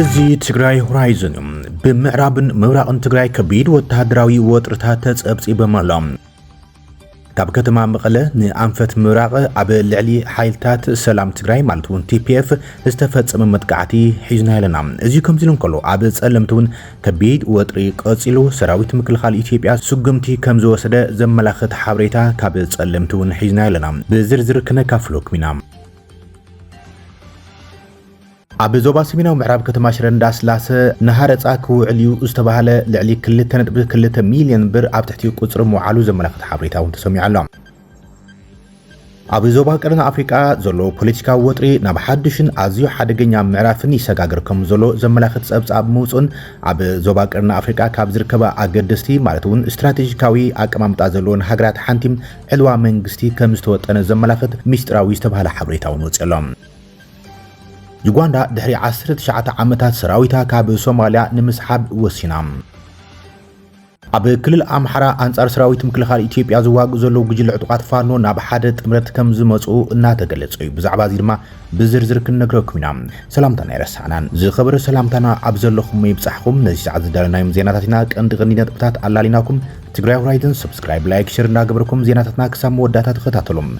እዚህ ትግራይ ሆራይዘን በምዕራብን ምብራቅን ትግራይ ከቢድ ወታደራዊ ወጥረታት ተጸብጺበመሎም ካብ ከተማ መቐለ ንኣንፈት ምብራቅ ኣብ ልዕሊ ሓይልታት ሰላም ትግራይ ማለት እውን ቲፒኤፍ ዝተፈጸመ መጥቃዕቲ ሒዝና ኣለና። እዚ ከምዚ ኢሉ እንከሎ ኣብ ጸለምቱን ከቢድ ወጥሪ ቀጺሉ ሰራዊት ምክልኻል ኢትዮጵያ ስጉምቲ ከም ዝወሰደ ዘመላኽት ሓበሬታ ካብ ጸለምቱን ሒዝና ኣለና። ብዝርዝር ክነካፍለኩም ኢና። ኣብ ዞባ ሰሜናዊ ምዕራብ ከተማ ሽረ እንዳስላሰ ንሃረፃ ክውዕል እዩ ዝተባሃለ ልዕሊ 2.2 ሚልዮን ብር ኣብ ትሕቲ ቁፅሪ ምውዓሉ ዘመላኽት ሓበሬታ እውን ተሰሚዑ ኣሎ። ኣብ ዞባ ቀረን ኣፍሪቃ ዘሎ ፖለቲካዊ ወጥሪ ናብ ሓድሽን ኣዝዩ ሓደገኛ ምዕራፍን ይሰጋገር ከም ዘሎ ዘመላኽት ጸብጻብ ምውፅን ኣብ ዞባ ቀረን ኣፍሪቃ ካብ ዝርከባ ኣገደስቲ ማለት እውን ስትራቴጂካዊ ኣቀማምጣ ዘለዎን ሃገራት ሓንቲ ዕልዋ መንግስቲ ከም ዝተወጠነ ዘመላኽት ሚስጥራዊ ዝተባሃለ ሓበሬታ እውን ወፅሎም። ዩጋንዳ ድሕሪ 19 ዓመታት ሰራዊታ ካብ ሶማልያ ንምስሓብ ወሲና። ኣብ ክልል ኣምሓራ አንጻር ሰራዊት ምክልኻል ኢትዮጵያ ዝዋግኡ ዘለዉ ጉጅለ ዕጡቃት ፋኖ ናብ ሓደ ጥምረት ከም ዝመፁ እናተገለጸ እዩ። ብዛዕባ እዚ ድማ ብዝርዝር ክንነግረኩም ኢና። ሰላምታና ይረሳዕናን ዝኸበረ ሰላምታና ኣብ ዘለኹም ይብጻሕኩም። ነዚ ሰዓት ዝዳለናዮም ዜናታት ኢና ቀንዲ ነጥብታት ኣላሊናኩም። ትግራይ ሆራይዘን ሰብስክራይብ፣ ላይክ፣ ሼር እንዳገበርኩም ዜናታትና ክሳብ መወዳእታ ተኸታተሉም።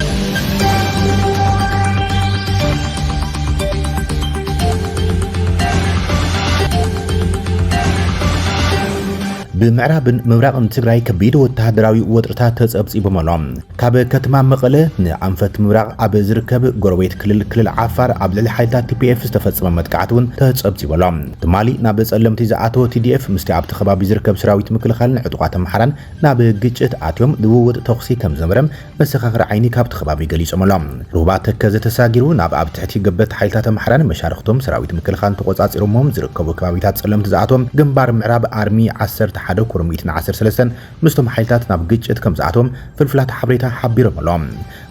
ብምዕራብን ምብራቅን ትግራይ ከቢድ ወታደራዊ ወጥረታት ተጸብጺበመሎም ካብ ከተማ መቐለ ንኣንፈት ምብራቅ ኣብ ዝርከብ ጎረቤት ክልል ዓፋር ኣብ ልዕሊ ሓይልታት ቲፒኤፍ ዝተፈጸመ መጥቃዕቲ እውን ተጸብጺበሎም። ትማሊ ናብ ጸለምቲ ዝኣተወ ቲዲኤፍ ምስቲ ኣብቲ ከባቢ ዝርከብ ሰራዊት ምክልኻልን ዕጡቃት ኣምሓራን ናብ ግጭት ኣትዮም ልውውጥ ተኽሲ ከም ዘመረም መሰኻኽሪ ዓይኒ ካብቲ ከባቢ ገሊጾመሎም። ሩባ ተከዘ ተሳጊሩ ናብ ኣብ ትሕቲ ገበት ሓይልታት ኣምሓራን መሻርክቶም ሰራዊት ምክልኻልን ተቆጻጺሮሞም ዝርከቡ ከባቢታት ጸለምቲ ዝኣተዎም ግንባር ምዕራብ አርሚ 11 ኮርሚትን 13 ምስቶም ሓይልታት ናብ ግጭት ከም ዝኣቶም ፍልፍላት ሓበሬታ ሓቢሮም።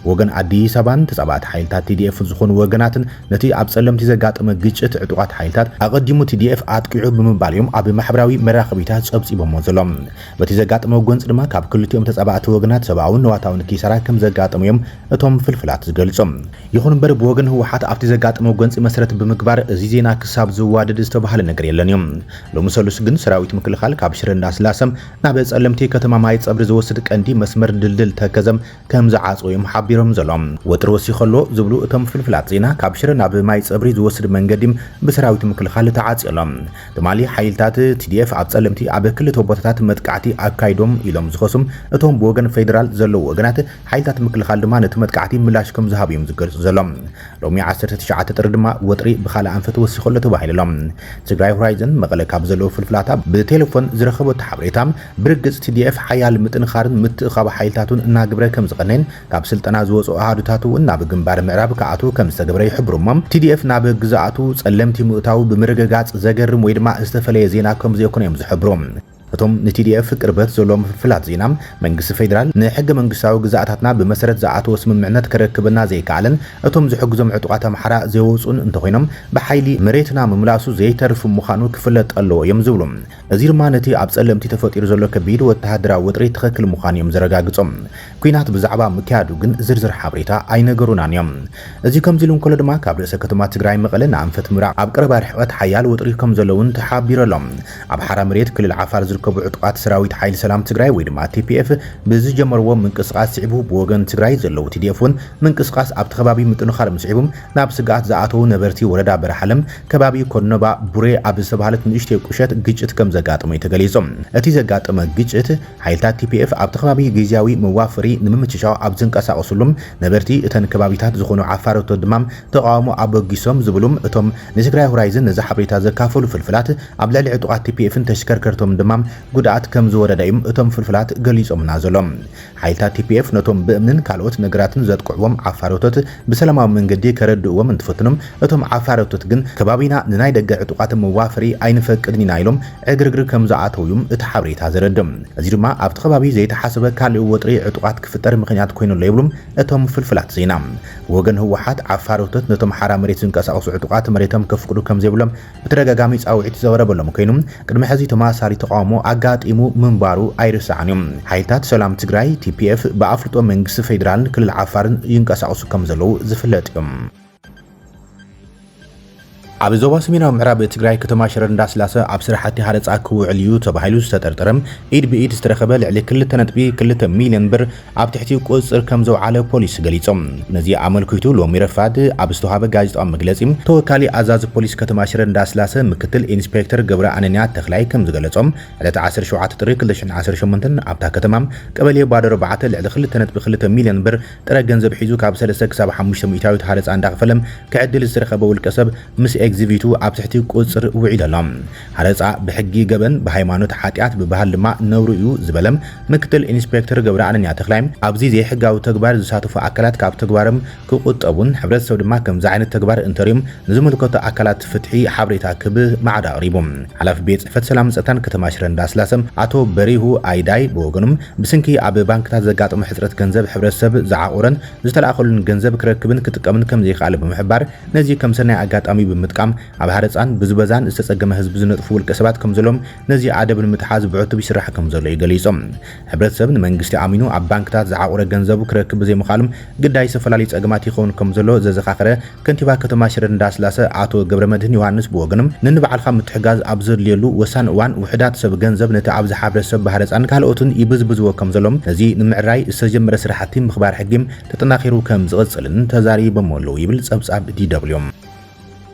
ወገን አዲስ አበባን ተጻባዕቲ ሓይልታት ቲዲኤፍ ዝኾኑ ወገናትን ነቲ ኣብ ጸለምቲ ዘጋጠመ ግጭት ዕጡቃት ሓይልታት ኣቀዲሙ ቲዲኤፍ ኣጥቂዑ ብምባልዮም ኣብ ማሕበራዊ መራኸቢታት ጸብጺቦም ዘሎም። በቲ ዘጋጠመ ጎንጽ ድማ ካብ ክልቲኦም ተጻባዕቲ ወገናት ሰብኣውን ነዋታውን ኪሳራ ከም ዘጋጠመዮም እቶም ፍልፍላት ዝገልጾም። ይኹን እምበር ብወገን ህወሓት ኣብቲ ዘጋጠመ ጎንጽ መሰረት ብምግባር እዚ ዜና ክሳብ ዝዋደድ ዝተባሃለ ነገር የለን እዮም። ሎሚ ሰሉስ ግን ሰራዊት ምክልኻል ካብ ሽረ እንዳስላሰም ናብ ጸለምቲ ከተማ ማይ ጸብሪ ዝወስድ ቀንዲ መስመር ድልድል ተከዘም ከም ዝዓጽዮም ሓቢሮም ዘሎም። ወጥሪ ወሲኸሎ ዝብሉ እቶም ፍልፍላት ዜና ካብ ሽረ ናብ ማይ ጸብሪ ዝወስድ መንገዲ ብሰራዊት ምክልኻል ተዓጽሎም። ትማሊ ሓይልታት ቲዲኤፍ ኣብ ጸለምቲ ኣብ ክልተ ቦታታት መጥቃዕቲ ኣካይዶም ኢሎም ዝኸሱም እቶም ብወገን ፌደራል ዘለዉ ወገናት ሓይልታት ምክልኻል ድማ ነቲ መጥቃዕቲ ምላሽ ከም ዝሃብዮም ዝገልጹ ዘሎም። ሎሚ 19 ጥሪ ድማ ወጥሪ ብኻልእ ኣንፈት ወሲኸሎ ተባሂሎም። ትግራይ ሆራይዘን መቐለ ካብ ዘለዉ ፍልፍላታ ብቴሌፎን ዝረኸበ ሓበሬታ ብርግጽ ቲዲኤፍ ሓያል ምጥንኻርን ምትእኻብ ሓይልታቱን እናግብረ ከም ዝቐነን ካብ ስልጠና ዝወፁ ኣሃዱታቱ ናብ ግንባር ምዕራብ ከኣቱ ከም ዝተገብረ ይሕብሩሞም። ቲዲኤፍ ናብ ግዛኣቱ ጸለምቲ ምእታው ብምርግጋጽ ዘገርም ወይ ድማ ዝተፈለየ ዜና ከም ዘይኮነ እዮም ዝሕብሩ። እቶም ንቲዲኤፍ ቅርበት ዘለዎም ፍልፍላት ዜና መንግስቲ ፌደራል ንሕገ መንግስታዊ ግዛኣታትና ብመሰረት ዝኣተወ ስምምዕነት ከረክብና ዘይከኣለን እቶም ዝሕግዞም ዕጡቃት ኣምሓራ ዘይወፁን እንተኾይኖም ብሓይሊ መሬትና ምምላሱ ዘይተርፍ ምዃኑ ክፍለጥ ኣለዎ እዮም ዝብሉ። እዚ ድማ ነቲ ኣብ ጸለምቲ ተፈጢሩ ዘሎ ከቢድ ወተሃደራዊ ወጥሪ ትኽክል ምዃኑ እዮም ዘረጋግጾም። ኩናት ብዛዕባ ምክያዱ ግን ዝርዝር ሓበሬታ ኣይነገሩናን እዮም። እዚ ከምዚ ኢሉ እንከሎ ድማ ካብ ርእሰ ከተማ ትግራይ መቐለ ንኣንፈት ምብራቅ ኣብ ቀረባ ርሕቀት ሓያል ወጥሪ ከም ዘለውን ተሓቢሮሎም። ኣብ ሓራ መሬት ክልል ዓፋር ዝርከቡ ዕጡቃት ሰራዊት ሓይሊ ሰላም ትግራይ ወይ ድማ ቲፒኤፍ ብዝጀመርዎ ምንቅስቃስ ስዒቡ ብወገን ትግራይ ዘለዉ ቲዲኤፍ እውን ምንቅስቃስ ኣብቲ ከባቢ ምጥንኻር ምስዒቦም ናብ ስጋኣት ዝኣተዉ ነበርቲ ወረዳ በረሓለም ከባቢ ኮነባ ቡሬ ኣብ ዝተባሃለት ንእሽተይ ቁሸት ግጭት ከም ዘጋጠመ ተገሊጾም። እቲ ዘጋጠመ ግጭት ሓይልታት ቲፒኤፍ ኣብቲ ከባቢ ግዝያዊ መዋፈሪ ንምምችቻው ኣብ ዝንቀሳቐሱሉም ነበርቲ እተን ከባቢታት ዝኾኑ ዓፋረቶ ድማ ተቃውሞ ኣበጊሶም ዝብሉም እቶም ንትግራይ ሆራይዘን ነዚ ሓበሬታ ዘካፈሉ ፍልፍላት ኣብ ልዕሊ ዕጡቃት ቲፒኤፍን ተሽከርከርቶም ድማ ጉዳት ከም ዝወረደ እዮም እቶም ፍልፍላት ገሊጾምና ዘሎም። ሓይልታት ቲፒኤፍ ነቶም ብእምንን ካልኦት ነገራትን ዘጥቅዕዎም ዓፋረቶት ብሰላማዊ መንገዲ ከረድእዎም እንትፈትኖም እቶም ዓፋረቶት ግን ከባቢና ንናይ ደገ ዕጡቃት መዋፈሪ ኣይንፈቅድን ኢና ኢሎም ዕግርግር ከም ዝኣተውዮም እቲ ሓበሬታ ዘረድም። እዚ ድማ ኣብቲ ከባቢ ዘይተሓሰበ ካልእ ወጥሪ ዕጡቃት ክፍጠር ምኽንያት ኮይኑሎ ይብሉም እቶም ፍልፍላት ዜና። ወገን ህወሓት ዓፋረቶት ነቶም ሓራ መሬት ዝንቀሳቐሱ ዕጡቃት መሬቶም ከፍቅዱ ከም ዘይብሎም ብተደጋጋሚ ጻውዒት ዘቕረበሎም ኮይኑ ቅድሚ ሕዚ ተመሳሳሊ ተቃውሞ ኣጋጢሙ ምንባሩ ኣይርሳዕን እዮም። ሓይልታት ሰላም ትግራይ ቲፒኤፍ ብኣፍልጦ መንግስቲ ፌደራልን ክልል ዓፋርን ይንቀሳቐሱ ከም ዘለዉ ዝፍለጥ እዮም። ኣብ ዞባ ሰሜናዊ ምዕራብ ትግራይ ከተማ ሽረ እንዳስላሰ ኣብ ስራሕቲ ሃረፃ ክውዕል እዩ ተባሂሉ ዝተጠርጠረም ኢድ ብኢድ ዝተረኸበ ልዕሊ 2.2 ሚልዮን ብር ኣብ ትሕቲ ቁፅር ከም ዘውዓለ ፖሊስ ገሊፆም። ነዚ ኣመልኪቱ ሎሚ ረፋድ ኣብ ዝተዋሃበ ጋዜጣዊ መግለፂ ተወካሊ ኣዛዚ ፖሊስ ከተማ ሽረ እንዳስላሰ ምክትል ኢንስፔክተር ገብረ ኣነንያ ተክላይ ከም ዝገለጾም ዕለት 17 ጥሪ 2018 ኣብታ ከተማ ቀበሌ ባዶ 4 ልዕሊ 2.2 ሚልዮን ብር ጥረ ገንዘብ ሒዙ ካብ 3 ክሳብ 5 ሚእታዊት ሃረፃ እንዳኸፈለም ክዕድል ዝተረኸበ ውልቀ ሰብ ምስ ኤግዚቢቱ ኣብ ትሕቲ ቁፅር ውዒደሎም። ሃረፃ ብሕጊ ገበን ብሃይማኖት ሓጢኣት ብባህል ድማ ነውሩ እዩ ዝበለም ምክትል ኢንስፔክተር ገብረ ኣነንያ ተክላይ ኣብዚ ዘይሕጋዊ ተግባር ዝሳተፉ ኣካላት ካብ ተግባሮም ክቁጠቡን ሕብረተሰብ ድማ ከምዚ ዓይነት ተግባር እንተሪዮም ንዝምልከቶ ኣካላት ፍትሒ ሓበሬታ ክብ ማዕዳ ኣቕሪቡ። ሓላፊ ቤት ጽሕፈት ሰላም ጸጥታን ከተማ ሽረ እንዳስላሰ ኣቶ በሪሁ ኣይዳይ ብወገኖም ብስንኪ ኣብ ባንክታት ዘጋጠመ ሕፅረት ገንዘብ ሕብረተሰብ ዝዓቁረን ዝተላኣኸሉን ገንዘብ ክረክብን ክጥቀምን ከም ዘይከኣለ ብምሕባር ነዚ ከም ሰናይ ኣጋጣሚ ብምጥቃም ኣብ ሃረፃን ብዝበዛን ዝተጸገመ ህዝቢ ዝነጥፉ ውልቀ ሰባት ከም ዘሎም ነዚ ኣደብ ንምትሓዝ ብዕቱብ ይስራሕ ከም ዘሎ ይገሊጾም። ሕብረተሰብ ንመንግስቲ ኣሚኑ ኣብ ባንክታት ዝዓቁረ ገንዘቡ ክረክብ ዘይምኻሎም ግዳይ ዝተፈላለዩ ጸገማት ይኸውን ከም ዘሎ ዘዘኻኸረ ከንቲባ ከተማ ሽረ እንዳስላሰ ኣቶ ገብረመድህን ዮሃንስ ብወገኖም ንንበዓልካ ምትሕጋዝ ኣብ ዘድልየሉ ወሳን እዋን ውሕዳት ሰብ ገንዘብ ነቲ ኣብዚ ሕብረተሰብ ብሃረፃን ካልኦትን ይብዝብዝዎ ከም ዘሎም ነዚ ንምዕራይ ዝተጀመረ ስራሕቲ ምኽባር ሕጊም ተጠናኺሩ ከም ዝቕጽልን ተዛሪቦም ኣለዉ ይብል ጸብጻብ DW።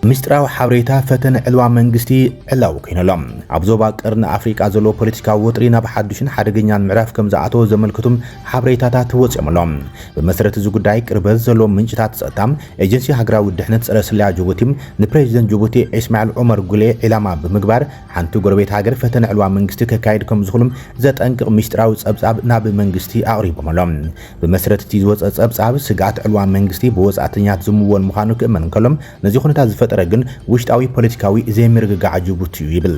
ምስጢራዊ ሓበሬታ ፈተነ ዕልዋ መንግስቲ ዕላው ኮይነሎም ኣብ ዞባ ቀርኒ ኣፍሪቃ ዘሎ ፖለቲካዊ ወጥሪ ናብ ሓድሽን ሓደገኛን ምዕራፍ ከም ዝኣተወ ዘመልክቱም ሓበሬታታት ወፂኦምሎም። ብመሰረት እዚ ጉዳይ ቅርበት ዘሎ ምንጭታት ጸጥታም ኤጀንሲ ሃገራዊ ድሕነት ፀረ ስልያ ጅቡቲ ንፕሬዚደንት ጅቡቲ ኢስማኤል ዑመር ጉሌ ዒላማ ብምግባር ሓንቲ ጎረቤት ሃገር ፈተነ ዕልዋ መንግስቲ ከካይድ ከም ዝኽእሉም ዘጠንቅቕ ምስጢራዊ ጸብጻብ ናብ መንግስቲ ኣቕሪቦምሎም። ብመሰረት እቲ ዝወፀ ጸብጻብ ስጋት ዕልዋ መንግስቲ ብወጻእተኛት ዝምወል ምዃኑ ክእመን ከሎም ነዚ ኩነታት ግን ውሽጣዊ ፖለቲካዊ ዘይምርግጋዕ ጅቡቲ ይብል።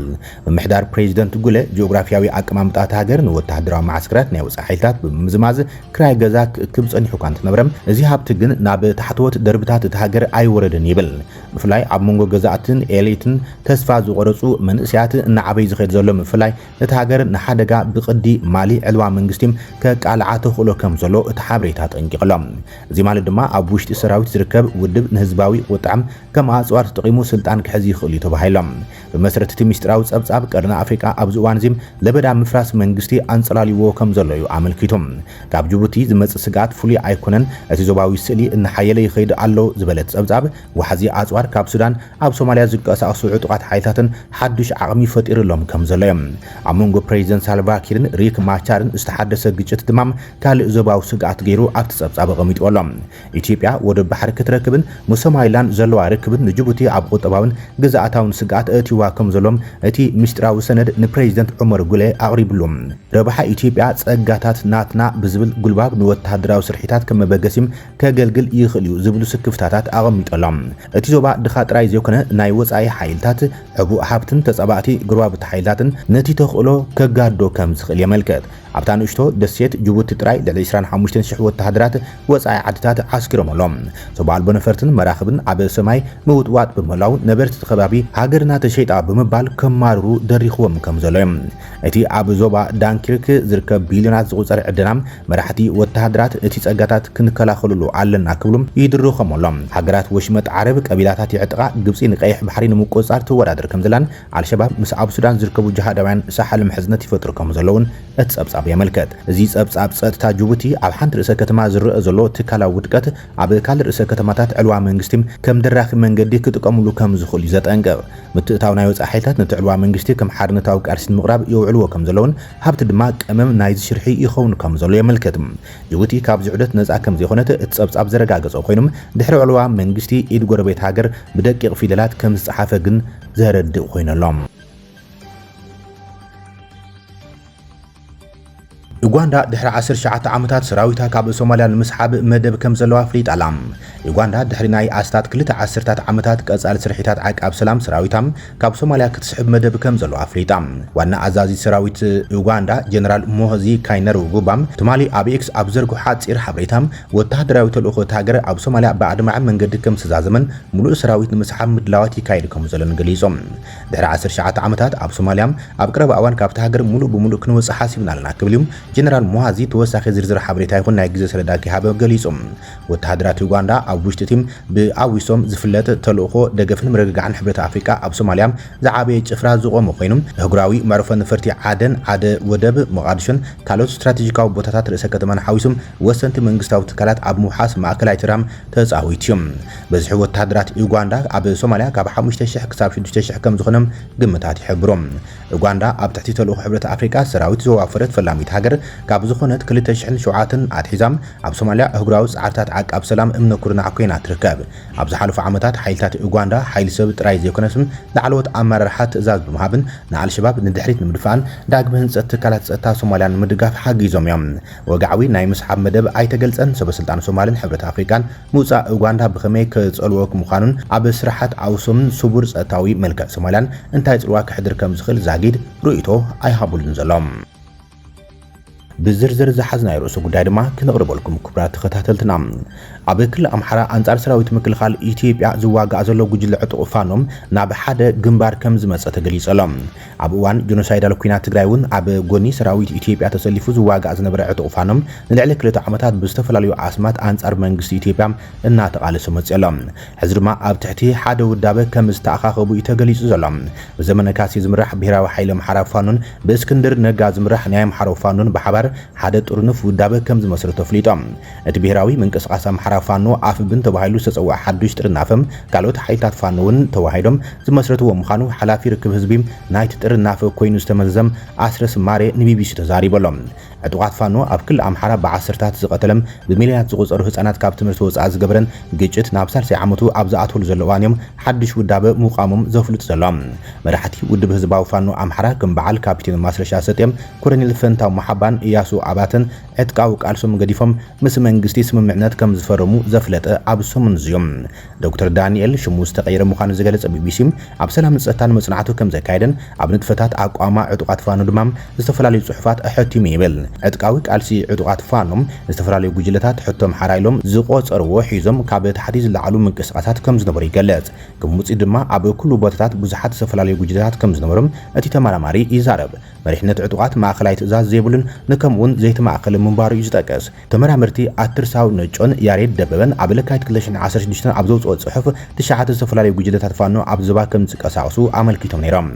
ምምሕዳር ፕሬዚደንት ጉለ ጂኦግራፊያዊ ኣቀማምጣት ሃገር ንወተሃደራዊ ማዕስከራት ናይ ወፃኢ ሓይልታት ብምዝማዝ ክራይ ገዛ ክብ ጸኒሑ እኳ እንትነበረም እዚ ሃብቲ ግን ናብ ታሕተዎት ደርብታት እቲ ሃገር ኣይወረድን ይብል። ብፍላይ ኣብ መንጎ ገዛእትን ኤሊትን ተስፋ ዝቆረፁ መንእስያት እናዓበይ ዝኸድ ዘሎ ምፍላይ እቲ ሃገር ንሓደጋ ብቅዲ ማሊ ዕልዋ መንግስቲ ከቃልዓ ተኽእሎ ከም ዘሎ እቲ ሓበሬታ ጠንቂቕሎም። እዚ ማለት ድማ ኣብ ውሽጢ ሰራዊት ዝርከብ ውድብ ንህዝባዊ ቁጣዕም ከም ኣጽዋር ተጠቂሙ ስልጣን ክሕዝ ይኽእል እዩ ተባሂሎም። ብመሰረት እቲ ምስጢራዊ ጸብጻብ ቀርኒ ኣፍሪቃ ኣብዚ እዋን እዚ ለበዳ ምፍራስ መንግስቲ ኣንጸላልይዎ ከም ዘሎ እዩ ኣመልኪቶም። ካብ ጅቡቲ ዝመጽእ ስጋት ፍሉይ ኣይኮነን እቲ ዞባዊ ስእሊ እናሓየለ ይኸይድ ኣሎ ዝበለት ጸብጻብ ወሓዚ ኣጽዋር ካብ ሱዳን ኣብ ሶማልያ ዝንቀሳቐሱ ዕጡቓት ሓይልታትን ሓድሽ ዓቕሚ ፈጢሩሎም ከም ዘሎ እዮም። ኣብ መንጎ ፕሬዚደንት ሳልቫኪርን ሪክ ማቻርን ዝተሓደሰ ግጭት ድማ ካልእ ዞባዊ ስጋት ገይሩ ኣብቲ ጸብጻብ ኣቐሚጥዎሎም። ኢትዮጵያ ወደብ ባሕሪ ክትረክብን ሙሶማይላንድ ዘለዋ ርክብን ንጅቡቲ ኣብ ቁጠባውን ግዛኣታውን ስጋት እቲዋ ከም ዘሎም እቲ ምስጢራዊ ሰነድ ንፕሬዚደንት ዑመር ጉሌ ኣቕሪብሎም። ረብሓ ኢትዮጵያ ጸጋታት ናትና ብዝብል ጉልባብ ንወተሃደራዊ ስርሒታት ከም መበገሲም ከገልግል ይኽእል እዩ ዝብሉ ስክፍታታት ኣቐሚጦሎም። እቲ ዞባ ድኻ ጥራይ ዘይኮነ ናይ ወፃኢ ሓይልታት ዕቡእ ሃብትን ተጸባእቲ ጉርባብቲ ሓይልታትን ነቲ ተኽእሎ ከጋዶ ከም ዝኽእል የመልከት። ኣብታ ንእሽቶ ደሴት ጅቡቲ ጥራይ ልዕሊ 25,000 ወተሃደራት ወፃኢ ዓድታት ዓስኪሮምሎም ሰብኣልቦ ነፈርትን መራኽብን ኣብ ሰማይ ምውጥዋጥ ብምህላው ነበርቲ ከባቢ ሃገርና ተሸይጣ ብምባል ከማርሩ ደሪኽዎም ከም ዘሎ እዮም። እቲ ኣብ ዞባ ዳንኪርክ ዝርከብ ቢልዮናት ዝቑፀር ዕድናም መራሕቲ ወተሃደራት እቲ ጸጋታት ክንከላኸልሉ ኣለና ክብሉም ይድርኾምሎም። ሃገራት ወሽመጥ ዓረብ ቀቢላታት ይዕጥቓ ግብፂ ንቀይሕ ባሕሪ ንምቁፅጻር ትወዳደር ከም ዘላን አልሸባብ ምስ ኣብ ሱዳን ዝርከቡ ጅሃዳውያን ሳሓል ምሕዝነት ይፈጥሩ ከም ዘለውን እቲ ጸብጻብ የመልከት። እዚ ጸብጻብ ጸጥታ ጅቡቲ ኣብ ሓንቲ ርእሰ ከተማ ዝርአ ዘሎ ትካላዊ ውድቀት ኣብ ካልእ ርእሰ ከተማታት ዕልዋ መንግስቲ ከም ደራኺ መንገዲ ክጥቀምሉ ከም ዝኽእሉ ዘጠንቅቕ። ምትእታው ናይ ወፃኢ ሓይልታት ነቲ ዕልዋ መንግስቲ ከም ሓድነታዊ ቃልሲ ምቕራብ የውዕልዎ ከም ዘለውን ሃብቲ ድማ ቀመም ናይዚ ሽርሒ ይኸውን ከም ዘሎ የመልከት። ጅቡቲ ካብዚ ዑደት ነፃ ከም ዘይኮነት እቲ ጸብጻብ ዘረጋገጸ ኮይኖም ድሕሪ ዕልዋ መንግስቲ ኢድ ጎረቤት ሃገር ብደቂቕ ፊደላት ከም ዝጸሓፈ ግን ዘረድእ ኮይነሎም። ዩጋንዳ ድሕሪ 19 ዓመታት ሰራዊታ ካብ ሶማልያ ንምስሓብ መደብ ከም ዘለዋ ኣፍሊጣላ። ዩጋንዳ ድሕሪ ናይ ኣስታት 2 ዓሰርታት ዓመታት ቀጻሊ ስርሒታት ዓቃብ ሰላም ሰራዊታም ካብ ሶማልያ ክትስሕብ መደብ ከም ዘለዋ ኣፍሊጣ። ዋና ኣዛዚ ሰራዊት ዩጋንዳ ጀነራል ሞሆዚ ካይነሩጉባም ትማሊ ኣብ ኤክስ ኣብ ዘርግሑ ሓጺር ሓበሬታም ወተሃደራዊ ተልእኾ ሃገር ኣብ ሶማልያ ብኣድማዕ መንገዲ ከም ዝተዛዘመን ሙሉእ ሰራዊት ንምስሓብ ምድላዋት ይካየድ ከም ዘሎን ገሊጾም። ድሕሪ 19 ዓመታት ኣብ ሶማልያ ኣብ ቀረባ እዋን ካብቲ ሃገር ሙሉእ ብሙሉእ ክንወጽእ ሓሲብና ኣለና ክብልዮም ጀነራል ሙሃዚ ተወሳኺ ዝርዝር ሓበሬታ ይኹን ናይ ግዜ ሰሌዳ ክሃበ ገሊጾም ወተሃደራት ዩጋንዳ ኣብ ውሽጢ ቲም ብኣዊሶም ዝፍለጥ ተልእኾ ደገፍን ምርግጋዕን ሕብረት ኣፍሪካ ኣብ ሶማልያ ዝዓበየ ጭፍራ ዝቆመ ኮይኖም ህጉራዊ መዕርፎ ነፈርቲ ዓደን ዓደ ወደብ ሞቃዲሾን ካልኦት ስትራቴጂካዊ ቦታታት ርእሰ ከተማን ሓዊሶም ወሰንቲ መንግስታዊ ትካላት ኣብ ምውሓስ ማእከላይ ትራም ተጻዊትዮም በዝሒ ወተሃደራት ዩጋንዳ ኣብ ሶማልያ ካብ 5000 ክሳብ 6000 ከም ዝኾነም ግምታት ይሕብሮም ዩጋንዳ ኣብ ትሕቲ ተልእኾ ሕብረት ኣፍሪካ ሰራዊት ዘዋፈረት ፈላሚት ሃገር ካብ ዝኾነት 2007 ኣትሒዛም ኣብ ሶማልያ ህጉራዊ ጻዕርታት ዓቃብ ሰላም እምነ ኩርናዕ ኮይና ትርከብ ኣብ ዝሓለፉ ዓመታት ሓይልታት ዩጋንዳ ሓይሊ ሰብ ጥራይ ዘይኮነስም ላዕለዎት ኣመራርሓ ትእዛዝ ብምሃብን ንኣልሸባብ ንድሕሪት ንምድፋን ዳግመ ህንፀት ትካላት ጸጥታ ሶማልያን ምድጋፍ ሓጊዞም እዮም ወጋዓዊ ናይ ምስሓብ መደብ ኣይተገልጸን ሰበስልጣን ሶማልን ሕብረት ኣፍሪካን ምውፃእ ዩጋንዳ ብኸመይ ከጸልዎ ምዃኑን ኣብ ስራሓት ኣውሶምን ስቡር ጸጥታዊ መልክዕ ሶማልያን እንታይ ጽልዋ ክሕድር ከም ዝኽእል ዛጊድ ርእይቶ ኣይሃቡልን ዘሎም بزرزر زحزنا يرؤسو قداي دما كنقربلكم كبرات تخاتلتنا ኣብ ክልል ኣምሓራ አንጻር ሰራዊት ምክልኻል ኢትዮጵያ ዝዋጋእ ዘሎ ጉጅለ ዕጡቕ ፋኖም ናብ ሓደ ግንባር ከም ዝመጸ ተገሊጸሎም ኣብ እዋን ጆኖሳይዳል ኩናት ትግራይ እውን ኣብ ጎኒ ሰራዊት ኢትዮጵያ ተሰሊፉ ዝዋጋእ ዝነበረ ዕጡቕ ፋኖም ንልዕሊ 2 ዓመታት ብዝተፈላለዩ ኣስማት አንጻር መንግስቲ ኢትዮጵያ እናተቃለሰ መጽሎም ሕዚ ድማ ኣብ ትሕቲ ሓደ ውዳበ ከም ዝተኣኻኸቡ ተገሊጹ ዘሎ ብዘመነ ካሴ ዝምራሕ ብሄራዊ ሓይሊ ኣምሓራ ፋኖን ብእስክንድር ነጋ ዝምራሕ ናይ ኣምሓራ ፋኖን ብሓባር ሓደ ጥርንፍ ውዳበ ከም ዝመስረቶ ፍሊጦም እቲ ብሄራዊ ምንቅስቃስ ኣምሓራ ፋኖ አፍ ብን ተባሂሉ ዝተጸዋዕ ሓዱሽ ጥርናፈም ካልኦት ሓይልታት ፋኖውን ተዋሂዶም ዝመስረትዎ ምዃኑ ሓላፊ ርክብ ህዝቢ ናይቲ ጥርናፈ ኮይኑ ዝተመዘዘም ኣስረስ ማሬ ንቢቢሲ ተዛሪበሎም ዕጡቃት ፋኖ ኣብ ክልል ኣምሓራ ብዓሰርታት ዝቀተለም ብሚልዮናት ዝቁጸሩ ህፃናት ካብ ትምህርቲ ወጻኢ ዝገበረን ግጭት ናብ ሳልሳይ ዓመቱ ኣብ ዝኣትወሉ ዘለዋን ሓዱሽ ውዳበ ምቋሞም ዘፍልጥ ዘሎም መራሕቲ ውድብ ህዝባዊ ፋኖ ኣምሓራ ከም በዓል ካፒቴን ማስረሻ ሰጥየም ኮሎኔል ፈንታው መሓባን ኢያሱ ኣባተን ዕጥቃዊ ቃልሶም ገዲፎም ምስ መንግስቲ ስምምዕነት ከም ዝፈረሙ ዘፍለጠ ኣብ ሰሙን ዝዮም ዶክተር ዳንኤል ሽሙ ዝተቀየረ ምዃኑ ዝገለጸ ቢቢሲ ኣብ ሰላም ጸጥታን መጽናዕቱ ከም ዘካይደን ኣብ ንጥፈታት ኣቋማ ዕጡቃት ፋኖ ድማ ዝተፈላለዩ ጽሑፋት ኣሕቲሙ ይብል ዕጥቃዊ ቃልሲ ዕጡቃት ፋኖም ዝተፈላለዩ ጉጅለታት ሕቶም ሓራይሎም ዝቆጸርዎ ሒዞም ካብ ታሕቲ ዝለዓሉ ምንቅስቃሳት ከም ዝነበሩ ይገልጽ ከምውጽ ድማ ኣብ ኩሉ ቦታታት ብዙሓት ዝተፈላለዩ ጉጅለታት ከም ዝነበሩም እቲ ተመራማሪ ይዛረብ መሪሕነት ዕጡቃት ማእከላይ ትእዛዝ ዘይብሉን ንከምውን ዘይተማእከለ ምንባሩ ይዝጠቀስ ተመራምርቲ ኣትርሳው ነጮን ያሬድ ደበበን ኣብ ለካቲት 2016 ኣብ ዘውጽኦ ጽሑፍ ትሽዓተ ዝተፈላለዩ ጉጅለታት ፋኖ ኣብ ዝባ ከም ዝቀሳቀሱ ኣመልኪቶም ነይሮም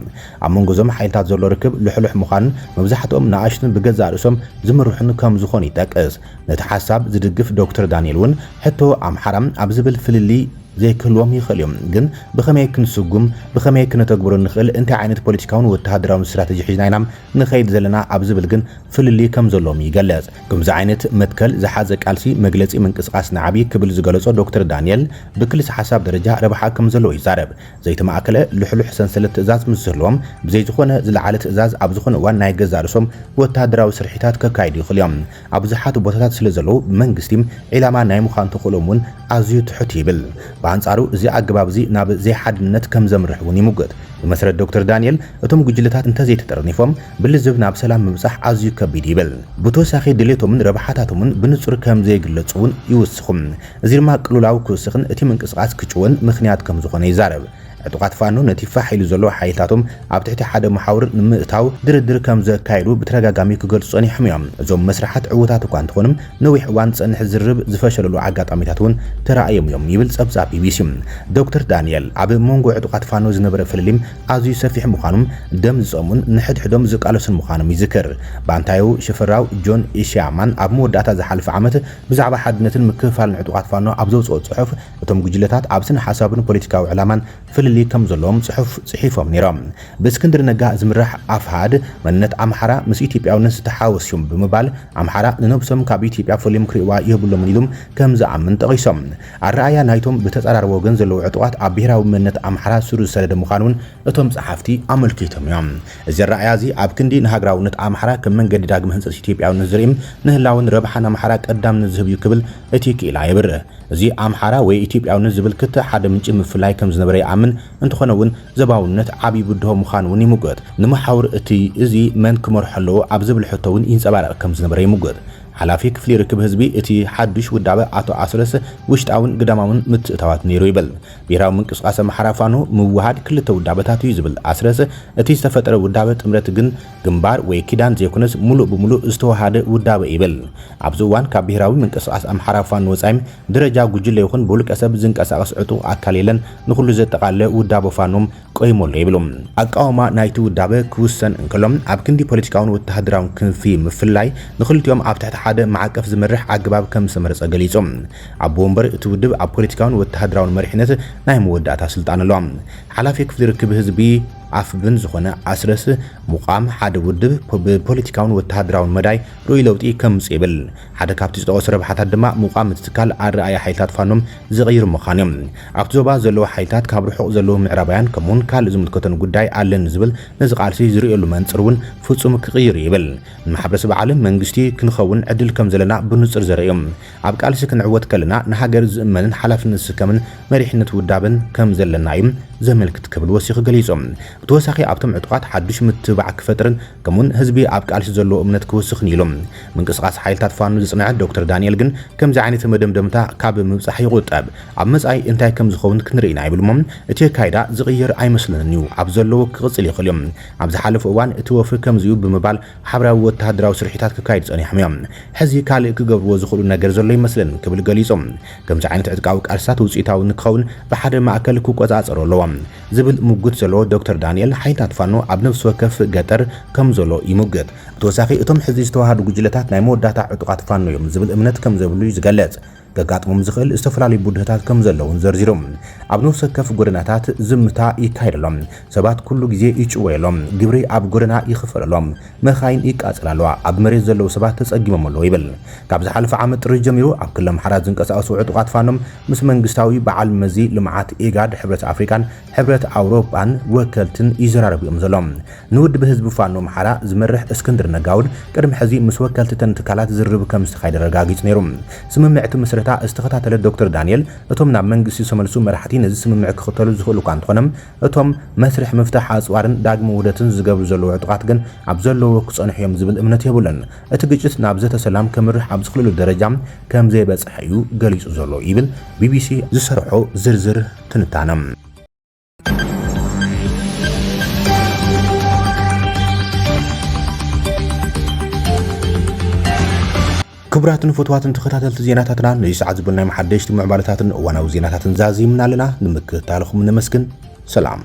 ኣብ መንጎዞም ሓይልታት ዘሎ ርክብ ልሕሉሕ ምዃኑን መብዛሕትኦም ንኣሽትን ብገዛ ርእሶም ዝምርሑን ከም ዝኾኑ ይጠቅስ ነቲ ሓሳብ ዝድግፍ ዶክተር ዳንኤል እውን ሕቶ ኣምሓራ ኣብ ዝብል ፍልሊ ዘይክህልዎም ይኽእልዮም ግን ብኸመይ ክንስጉም ብኸመይ ክንተግብሮ ንኽእል እንታይ ዓይነት ፖለቲካውን ወተሃደራውን ስትራቴጂ ሒዝና ኢና ንኸይድ ዘለና ኣብ ዝብል ግን ፍልሊ ከም ዘሎም ይገልጽ ከምዚ ዓይነት መትከል ዝሓዘ ቃልሲ መግለጺ ምንቅስቃስ ንዓቢ ክብል ዝገለጾ ዶክተር ዳንኤል ብክልሲ ሓሳብ ደረጃ ረብሓ ከም ዘለዎ ይዛረብ ዘይተማእከለ ልሕሉሕ ሰንሰለት ትእዛዝ ምስ ዝህልዎም ብዘይ ዝኾነ ዝለዓለ ትእዛዝ ኣብ ዝኾነ እዋን ናይ ገዛ ርእሶም ወተሃደራዊ ስርሒታት ከካይዱ ይኽእልዮም ኣብ ብዙሓት ቦታታት ስለ ዘለዉ መንግስቲ ዒላማ ናይ ምዃን ተኽእሎም እውን ኣዝዩ ትሑት ይብል በአንጻሩ እዚ ኣገባብ እዚ ናብ ዘይሓድነት ከም ዘምርሕ እውን ይሙገት ብመሰረት ዶክተር ዳንኤል እቶም ጉጅለታት እንተዘይተጠርኒፎም ብልዝብ ናብ ሰላም ምብጻሕ ኣዝዩ ከቢድ ይብል ብተወሳኺ ድሌቶምን ረብሓታቶምን ብንጹር ከም ዘይግለጹውን ይውስኹም እዚ ድማ ቅሉላዊ ክውስኽን እቲ ምንቅስቃስ ክጭወን ምኽንያት ከም ዝኾነ ይዛረብ ዕጡቃት ፋኖ ነቲ ፋሒሉ ዘሎ ሓይልታቶም ኣብ ትሕቲ ሓደ መሓውር ንምእታው ድርድር ከም ዘካይዱ ብተረጋጋሚ ክገልጹ ጸኒሖም እዮም እዞም መስራሓት ዕውታት እኳ እንትኾኑም ነዊሕ እዋን ጸንሕ ዝርብ ዝፈሸለሉ ኣጋጣሚታት እውን ተራእዮም እዮም ይብል ጸብጻብ ቢቢሲ ዶክተር ዳንኤል ኣብ መንጎ ዕጡቃት ፋኖ ዝነበረ ፍልሊም ኣዝዩ ሰፊሕ ምዃኑም ደም ዝጸሙን ንሕድሕዶም ዝቃለሱን ምዃኖም ይዝክር ባንታዩ ሽፈራው ጆን ኢሻማን ኣብ መወዳእታ ዝሓለፈ ዓመት ብዛዕባ ሓድነትን ምክፍፋልን ዕጡቃት ፋኖ ኣብ ዘውጽኦ ጽሑፍ እቶም ጉጅለታት ኣብ ስነ ሓሳብን ፖለቲካዊ ዕላማን ፍልሊ ከም ዘለዎም ጽሑፍ ጽሒፎም ነይሮም ብእስክንድር ነጋ ዝምራሕ ኣፍሃድ መንነት ኣምሓራ ምስ ኢትዮጵያውነት ዝተሓወስዮም ብምባል ኣምሓራ ንነብሶም ካብ ኢትዮጵያ ፈሊዮም ክርእዋ ይህብሎም ኢሎም ከም ዝኣምን ጠቒሶም ኣረኣያ ናይቶም ብተጻራሪ ወገን ዘለዉ ዕጡቃት ኣብ ብሄራዊ መንነት ኣምሓራ ስሩ ዝሰደደ ምዃኑን እቶም ጸሓፍቲ ኣመልኪቶም እዮም እዚ ኣረኣያ እዚ ኣብ ክንዲ ንሃገራውነት ኣምሓራ ከም መንገዲ ዳግመ ህንጸት ኢትዮጵያውነት ዝርኢም ንህላውን ረብሓን ኣምሓራ ቀዳምነት ዝህብ እዩ ክብል እቲ ክኢላ ይብርህ እዚ ኣምሓራ ወይ ኢትዮጵያውነት ዝብል ክልተ ሓደ ምንጪ ምፍላይ ከም ዝነበረ ይኣምን እንተኾነ እውን ዘባውነት ዓብይ ብድሆ ምዃኑ እውን ይሙገት ንመሓውር እቲ እዚ መን ክመርሖ ኣለዎ ኣብ ዝብል ሕቶ እውን ይንጸባረቕ ከም ዝነበረ ይሙገት ሓላፊ ክፍሊ ርክብ ህዝቢ እቲ ሓድሽ ውዳበ ኣቶ ኣስረስ ውሽጣውን ግዳማውን ምትእታዋት ነይሩ ይብል ብሔራዊ ምንቅስቃስ ኣምሓራ ፋኖ ምውሃድ ክልተ ውዳበታት እዩ ዝብል ኣስረስ እቲ ዝተፈጠረ ውዳበ ጥምረት ግን ግንባር ወይ ኪዳን ዘይኮነስ ሙሉእ ብሙሉእ ዝተዋሃደ ውዳበ ይብል ኣብዚ እዋን ካብ ብሔራዊ ምንቅስቃስ ኣምሓራ ፋኖ ወፃኢ ደረጃ ጉጅለ ይኹን ብውልቀ ሰብ ዝንቀሳቀስ ዕጡቅ ኣካል የለን ንኩሉ ዘጠቃለ ውዳበ ፋኖም ቆይሞሎ ይብሉ ኣቃውማ ናይቲ ውዳበ ክውሰን እንከሎም ኣብ ክንዲ ፖለቲካውን ወተሃደራውን ክንፊ ምፍላይ ንክልቲኦም ኣብ ትሕቲ ሓደ ማዕቀፍ ዝመርሕ ኣገባብ ከም ዝተመረፀ ገሊፆም ኣብ ወንበር እቲ ውድብ ኣብ ፖለቲካውን ወተሃደራውን መሪሕነት ናይ መወዳእታ ስልጣን ኣለዎም ሓላፊ ክፍሊ ርክብ ህዝቢ ኣፍብን ዝኾነ ኣስረስ ሙቃም ሓደ ውድብ ብፖለቲካውን ወተሃደራውን መዳይ ርኡይ ለውጢ ከምፅ ይብል ሓደ ካብቲ ዝጠቐሱ ረብሓታት ድማ ሙቃም ትካል ኣረኣያ ሓይልታት ፋኖም ዝቕይር ምዃኑ እዮም ኣብቲ ዞባ ዘለዎ ሓይልታት ካብ ርሑቕ ዘለዎ ምዕራባውያን ከምኡውን ካልእ ዝምልከቶን ጉዳይ ኣለን ዝብል ነዚ ቃልሲ ዝርእየሉ መንፅር እውን ፍጹም ክቕይር ይብል ንማሕበረሰብ ዓለም መንግስቲ ክንኸውን ዕድል ከም ዘለና ብንጹር ዘርእዮም ኣብ ቃልሲ ክንዕወት ከለና ንሃገር ዝእመንን ሓላፍነት ዝስከምን መሪሕነት ውዳብን ከም ዘለና እዩ ዘመልክት ክብል ወሲኹ ገሊፆም ብተወሳኺ ኣብቶም ዕጡቃት ሓዱሽ ምትባዕ ክፈጥርን ከምኡን ህዝቢ ኣብ ቃልሲ ዘለዎ እምነት ክወስኽን ኢሎም ምንቅስቃስ ሓይልታት ፋኖ ዝጽንዐ ዶክተር ዳንኤል ግን ከምዚ ዓይነት መደምደምታ ካብ ምብጻሕ ይቁጠብ ኣብ መጻኢ እንታይ ከም ዝኸውን ክንርኢና ይብልሞም እቲ ካይዳ ዝቕየር ኣይመስለንን እዩ ኣብ ዘለዎ ክቕጽል ይኽእል እዮም ኣብ ዝሓለፈ እዋን እቲ ወፍሪ ከምዚኡ ብምባል ሓብራዊ ወተሃደራዊ ስርሒታት ክካይድ ጸኒሖም እዮም ሕዚ ካልእ ክገብርዎ ዝኽእሉ ነገር ዘሎ ይመስለን ክብል ገሊፆም ከምዚ ዓይነት ዕጥቃዊ ቃልስታት ውፅኢታዊ ንክኸውን ብሓደ ማእከል ክቆጻጸሩ ኣለዎም ዝብል ምጉት ዘለዎ ዶክተር ዳንኤል ሓይልታት ፋኖ ኣብ ነፍሲ ወከፍ ገጠር ከም ዘሎ ይሙግት ብተወሳኺ እቶም ሕዚ ዝተዋሃዱ ጉጅለታት ናይ መወዳእታ ዕጡቃት ፋኖ እዮም ዝብል እምነት ከም ዘብሉ ዝገለጽ ገጋጥሞም ዝኽእል ዝተፈላለዩ ቡድነታት ከም ዘለውን ዘርዚሮም ኣብ ነፍሲ ወከፍ ጎደናታት ዝምታ ይካየደሎም ሰባት ኩሉ ግዜ ይጭወየሎም ግብሪ ኣብ ጎደና ይኽፈለሎም መኻይን ይቃጸላለዋ ኣብ መሬት ዘለዉ ሰባት ተጸጊሞም ኣለዉ ይብል ካብ ዝሓለፈ ዓመት ጥሪ ጀሚሩ ኣብ ክልል ኣምሓራ ዝንቀሳቐሱ ዕጡቃት ፋኖም ምስ መንግስታዊ በዓል መዚ ልምዓት ኢጋድ ሕብረት ኣፍሪካን ሕብረት ኣውሮፓን ወከልትን ይዘራረቡ እዮም ዘሎም ንውድብ ህዝቢ ፋኖ ኣምሓራ ዝመርሕ እስክንድር ነጋውን ቅድሚ ሕዚ ምስ ወከልትተን ትካላት ዝርብ ከም ዝተኻየደ ረጋጊጽ ነይሩ ስምምዕቲ መሰረታ ዝተኸታተለ ዶክተር ዳንኤል እቶም ናብ መንግስቲ ዝተመልሱ መራሕቲ ነዚ ስምምዕ ክኽተሉ ዝኽእሉ እኳ እንትኾኖም እቶም መስርሕ ምፍታሕ ኣፅዋርን ዳግሚ ውህደትን ዝገብሩ ዘለዉ ዕጡቃት ግን ኣብ ዘለዎ ክጸንሑ እዮም ዝብል እምነት የብሉን እቲ ግጭት ናብ ዘተሰላም ከምርሕ ኣብ ዝኽእልሉ ደረጃ ከም ዘይበጽሐ እዩ ገሊጹ ዘሎ ይብል ቢቢሲ ዝሰርሖ ዝርዝር ትንታነም ክቡራትን ፈትዋትን ተኸታተልቲ ዜናታትና ነዚ ሰዓት ዝብልናይ መሓደሽቲ ምዕባለታትን እዋናዊ ዜናታትን ዛዚምና ኣለና ንምክትታልኩም ነመስግን ሰላም